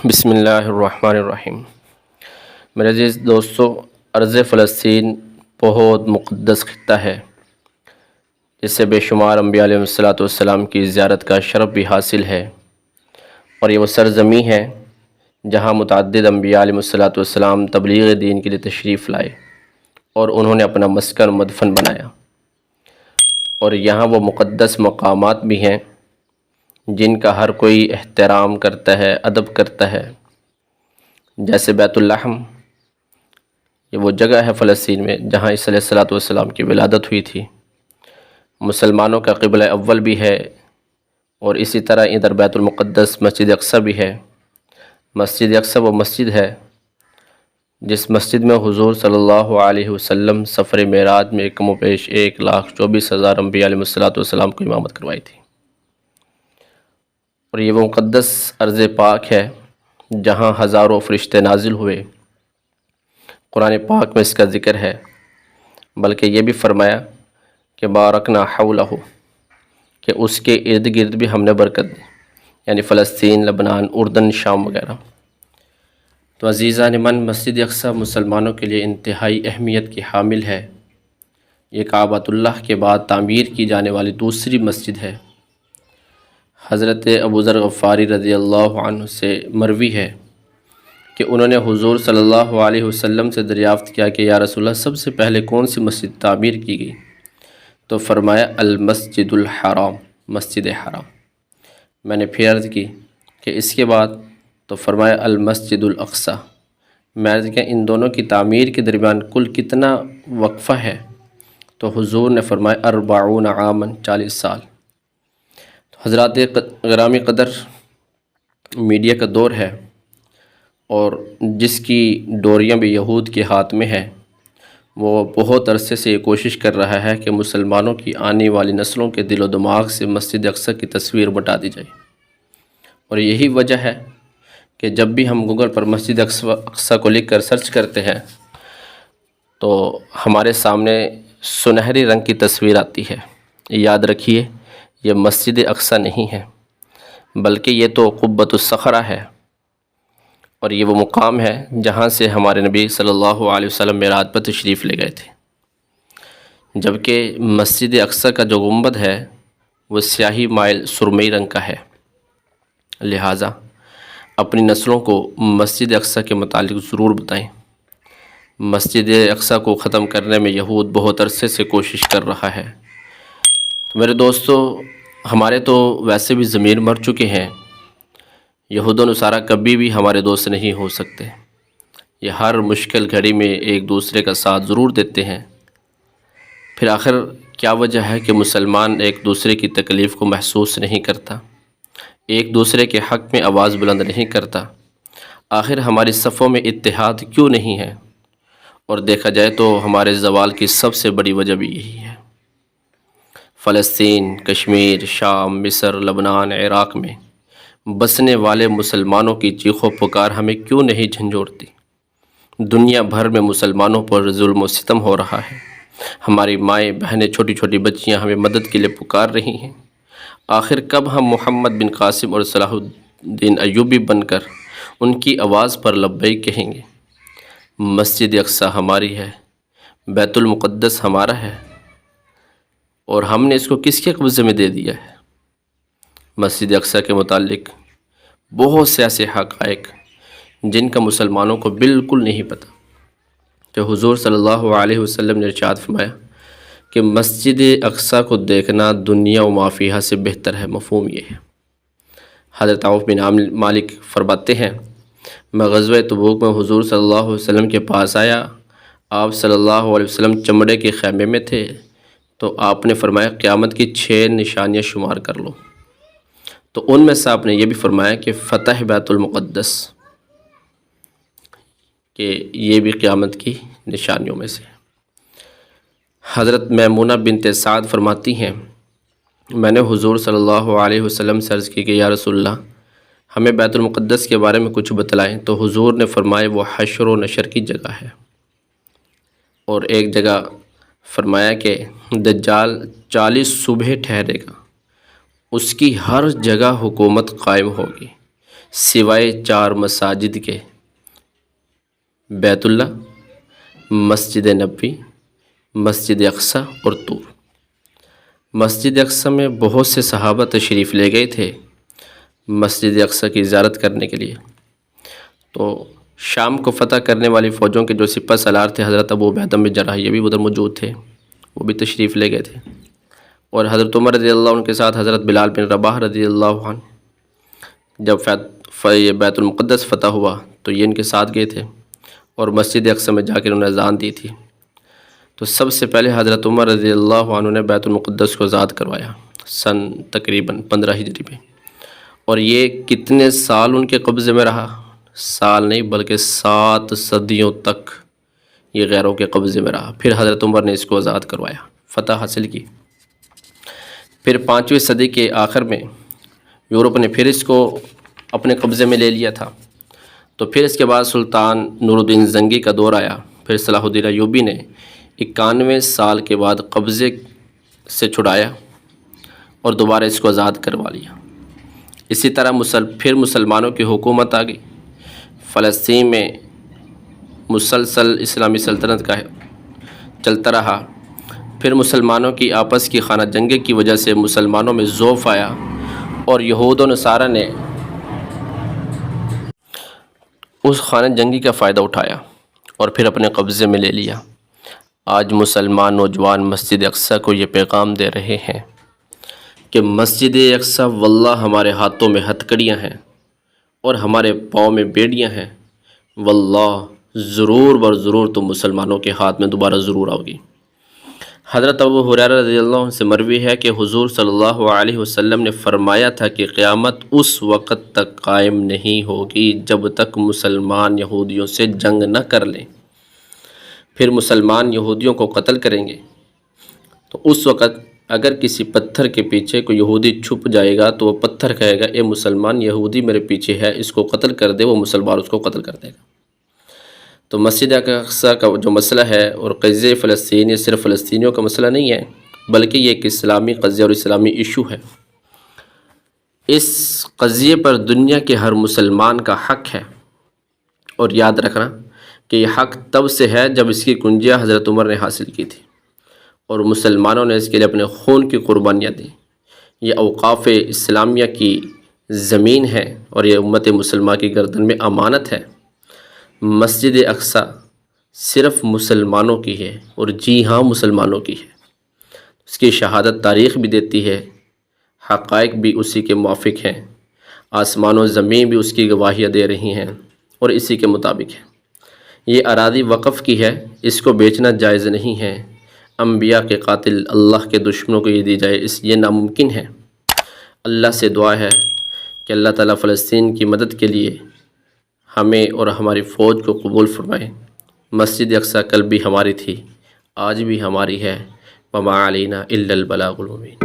بسم اللہ الرحمن الرحیم۔ میرے عزیز دوستو، ارض فلسطین بہت مقدس خطہ ہے جس سے بے شمار انبیاء علیہ والسلام کی زیارت کا شرف بھی حاصل ہے، اور یہ وہ سرزمین ہے جہاں متعدد انبیاء علیہ والسلام تبلیغ دین کے لیے تشریف لائے اور انہوں نے اپنا مسکن و مدفن بنایا، اور یہاں وہ مقدس مقامات بھی ہیں جن کا ہر کوئی احترام کرتا ہے، ادب کرتا ہے، جیسے بیت اللحم۔ یہ وہ جگہ ہے فلسطین میں جہاں عیسیٰ علیہ السلام کی ولادت ہوئی تھی، مسلمانوں کا قبلہ اول بھی ہے، اور اسی طرح ادھر بیت المقدس مسجد اقصی بھی ہے۔ مسجد اقصی وہ مسجد ہے جس مسجد میں حضور صلی اللہ علیہ وسلم سفر معراج میں کم و بیش 1,24,000 انبیاء علیہ السلام کو امامت کروائی تھی، اور یہ وہ مقدس ارض پاک ہے جہاں ہزاروں فرشتے نازل ہوئے۔ قرآن پاک میں اس کا ذکر ہے، بلکہ یہ بھی فرمایا کہ بارکنا حولہ، کہ اس کے ارد گرد بھی ہم نے برکت دی، یعنی فلسطین، لبنان، اردن، شام وغیرہ۔ تو عزیزان من، مسجد اقصی مسلمانوں کے لیے انتہائی اہمیت کی حامل ہے۔ یہ کعبۃ اللہ کے بعد تعمیر کی جانے والی دوسری مسجد ہے۔ حضرت ابوذر غفاری رضی اللہ عنہ سے مروی ہے کہ انہوں نے حضور صلی اللہ علیہ وسلم سے دریافت کیا کہ یا رسول اللہ، سب سے پہلے کون سی مسجد تعمیر کی گئی؟ تو فرمایا المسجد الحرام، مسجد حرام۔ میں نے پھر عرض کی کہ اس کے بعد؟ تو فرمایا المسجد الاقصی۔ میں عرض کیا ان دونوں کی تعمیر کے درمیان کل کتنا وقفہ ہے؟ تو حضور نے فرمایا 40 عاما، 40 سال۔ حضرات گرامی قدر، میڈیا کا دور ہے، اور جس کی ڈوریاں بھی یہود کے ہاتھ میں ہے، وہ بہت عرصے سے یہ کوشش کر رہا ہے کہ مسلمانوں کی آنے والی نسلوں کے دل و دماغ سے مسجد اقصی کی تصویر مٹا دی جائے۔ اور یہی وجہ ہے کہ جب بھی ہم گوگل پر مسجد اقصی کو لکھ کر سرچ کرتے ہیں تو ہمارے سامنے سنہری رنگ کی تصویر آتی ہے۔ یاد رکھیے، یہ مسجد اقصی نہیں ہے، بلکہ یہ تو قبۃ الصخرہ ہے، اور یہ وہ مقام ہے جہاں سے ہمارے نبی صلی اللہ علیہ وسلم معراج پر تشریف لے گئے تھے۔ جبکہ مسجد اقصی کا جو گنبد ہے وہ سیاہی مائل سرمئی رنگ کا ہے۔ لہٰذا اپنی نسلوں کو مسجد اقصی کے متعلق ضرور بتائیں۔ مسجد اقصی کو ختم کرنے میں یہود بہت عرصے سے کوشش کر رہا ہے۔ میرے دوستو، ہمارے تو ویسے بھی ضمیر مر چکے ہیں، یہود و نصارہ کبھی بھی ہمارے دوست نہیں ہو سکتے۔ یہ ہر مشکل گھڑی میں ایک دوسرے کا ساتھ ضرور دیتے ہیں۔ پھر آخر کیا وجہ ہے کہ مسلمان ایک دوسرے کی تکلیف کو محسوس نہیں کرتا، ایک دوسرے کے حق میں آواز بلند نہیں کرتا؟ آخر ہماری صفوں میں اتحاد کیوں نہیں ہے؟ اور دیکھا جائے تو ہمارے زوال کی سب سے بڑی وجہ بھی یہی ہے۔ فلسطین، کشمیر، شام، مصر، لبنان، عراق میں بسنے والے مسلمانوں کی چیخ و پکار ہمیں کیوں نہیں جھنجھوڑتی؟ دنیا بھر میں مسلمانوں پر ظلم و ستم ہو رہا ہے، ہماری مائیں بہنیں، چھوٹی چھوٹی بچیاں ہمیں مدد کے لیے پکار رہی ہیں۔ آخر کب ہم محمد بن قاسم اور صلاح الدین ایوبی بن کر ان کی آواز پر لبیک کہیں گے؟ مسجد اقصی ہماری ہے، بیت المقدس ہمارا ہے، اور ہم نے اس کو کس کے قبضے میں دے دیا ہے؟ مسجد اقصی کے متعلق بہت سے ایسے حقائق جن کا مسلمانوں کو بالکل نہیں پتہ، کہ حضور صلی اللہ علیہ وسلم نے ارشاد فرمایا کہ مسجد اقصی کو دیکھنا دنیا و ما فیہا سے بہتر ہے۔ مفہوم یہ ہے۔ حضرت عوف بن مالک فرماتے ہیں، میں غزوہ تبوک میں حضور صلی اللہ علیہ وسلم کے پاس آیا، آپ صلی اللہ علیہ وسلم چمڑے کے خیمے میں تھے، تو آپ نے فرمایا قیامت کی 6 نشانیاں شمار کر لو۔ تو ان میں سے آپ نے یہ بھی فرمایا کہ فتح بیت المقدس، کہ یہ بھی قیامت کی نشانیوں میں سے۔ حضرت میمونہ بنت سعد فرماتی ہیں، میں نے حضور صلی اللہ علیہ وسلم سے عرض کی کہ یا رسول اللہ، ہمیں بیت المقدس کے بارے میں کچھ بتلائیں۔ تو حضور نے فرمایا وہ حشر و نشر کی جگہ ہے، اور ایک جگہ فرمایا کہ دجال 40 صبح ٹھہرے گا، اس کی ہر جگہ حکومت قائم ہوگی، سوائے 4 مساجد کے، بیت اللہ، مسجد نبوی، مسجد اقصی اور طور۔ مسجد اقصی میں بہت سے صحابہ تشریف لے گئے تھے مسجد اقصی کی زیارت کرنے کے لیے، تو شام کو فتح کرنے والی فوجوں کے جو سپہ سالار تھے حضرت ابو عبیدہ بن جراح، یہ بھی ادھر موجود تھے، وہ بھی تشریف لے گئے تھے، اور حضرت عمر رضی اللہ عنہ کے ساتھ حضرت بلال بن رباح رضی اللہ عنہ جب یہ بیت المقدس فتح ہوا تو یہ ان کے ساتھ گئے تھے، اور مسجد اقصی میں جا کے انہوں نے اذان دی تھی۔ تو سب سے پہلے حضرت عمر رضی اللہ عنہ نے بیت المقدس کو آزاد کروایا سن تقریباً 15 ہجری میں، اور یہ کتنے سال ان کے قبضے میں رہا؟ سال نہیں بلکہ 7 صدیوں تک یہ غیروں کے قبضے میں رہا۔ پھر حضرت عمر نے اس کو آزاد کروایا، فتح حاصل کی۔ پھر 5ویں صدی کے آخر میں یورپ نے پھر اس کو اپنے قبضے میں لے لیا تھا، تو پھر اس کے بعد سلطان نور الدین زنگی کا دور آیا، پھر صلاح الدین ایوبی نے 91 سال کے بعد قبضے سے چھڑایا اور دوبارہ اس کو آزاد کروا لیا۔ اسی طرح پھر مسلمانوں کی حکومت آ گئی، فلسطین میں مسلسل اسلامی سلطنت کا چلتا رہا۔ پھر مسلمانوں کی آپس کی خانہ جنگی کی وجہ سے مسلمانوں میں ضعف آیا، اور یہود و نصارہ نے اس خانہ جنگی کا فائدہ اٹھایا اور پھر اپنے قبضے میں لے لیا۔ آج مسلمان نوجوان مسجد اقصی کو یہ پیغام دے رہے ہیں کہ مسجد اقصی واللہ ہمارے ہاتھوں میں ہتھکڑیاں ہیں اور ہمارے پاؤں میں بیڑیاں ہیں، واللہ ضرور بر ضرور تم مسلمانوں کے ہاتھ میں دوبارہ ضرور آؤ گی۔ حضرت ابو ہریرہ رضی اللہ عنہ سے مروی ہے کہ حضور صلی اللہ علیہ وسلم نے فرمایا تھا کہ قیامت اس وقت تک قائم نہیں ہوگی جب تک مسلمان یہودیوں سے جنگ نہ کر لیں۔ پھر مسلمان یہودیوں کو قتل کریں گے، تو اس وقت اگر کسی پتھر کے پیچھے کوئی یہودی چھپ جائے گا تو وہ پتھر کہے گا اے مسلمان یہودی میرے پیچھے ہے، اس کو قتل کر دے، وہ مسلمان اس کو قتل کر دے گا۔ تو مسجد اقصی کا جو مسئلہ ہے اور قضیہ فلسطین، یہ صرف فلسطینیوں کا مسئلہ نہیں ہے بلکہ یہ ایک اسلامی قضیہ اور اسلامی ایشو ہے۔ اس قضیے پر دنیا کے ہر مسلمان کا حق ہے، اور یاد رکھنا کہ یہ حق تب سے ہے جب اس کی کنجیاں حضرت عمر نے حاصل کی تھی اور مسلمانوں نے اس کے لیے اپنے خون کی قربانیاں دیں۔ یہ اوقاف اسلامیہ کی زمین ہے اور یہ امت مسلمہ کی گردن میں امانت ہے۔ مسجد اقصی صرف مسلمانوں کی ہے، اور جی ہاں مسلمانوں کی ہے۔ اس کی شہادت تاریخ بھی دیتی ہے، حقائق بھی اسی کے موافق ہیں، آسمان و زمین بھی اس کی گواہیاں دے رہی ہیں اور اسی کے مطابق ہے۔ یہ اراضی وقف کی ہے، اس کو بیچنا جائز نہیں ہے۔ انبیاء کے قاتل اللہ کے دشمنوں کو یہ دی جائے، یہ ناممکن ہے۔ اللہ سے دعا ہے کہ اللہ تعالیٰ فلسطین کی مدد کے لیے ہمیں اور ہماری فوج کو قبول فرمائے۔ مسجد اقصی کل بھی ہماری تھی، آج بھی ہماری ہے، وما علینا الا البلاغ المبین۔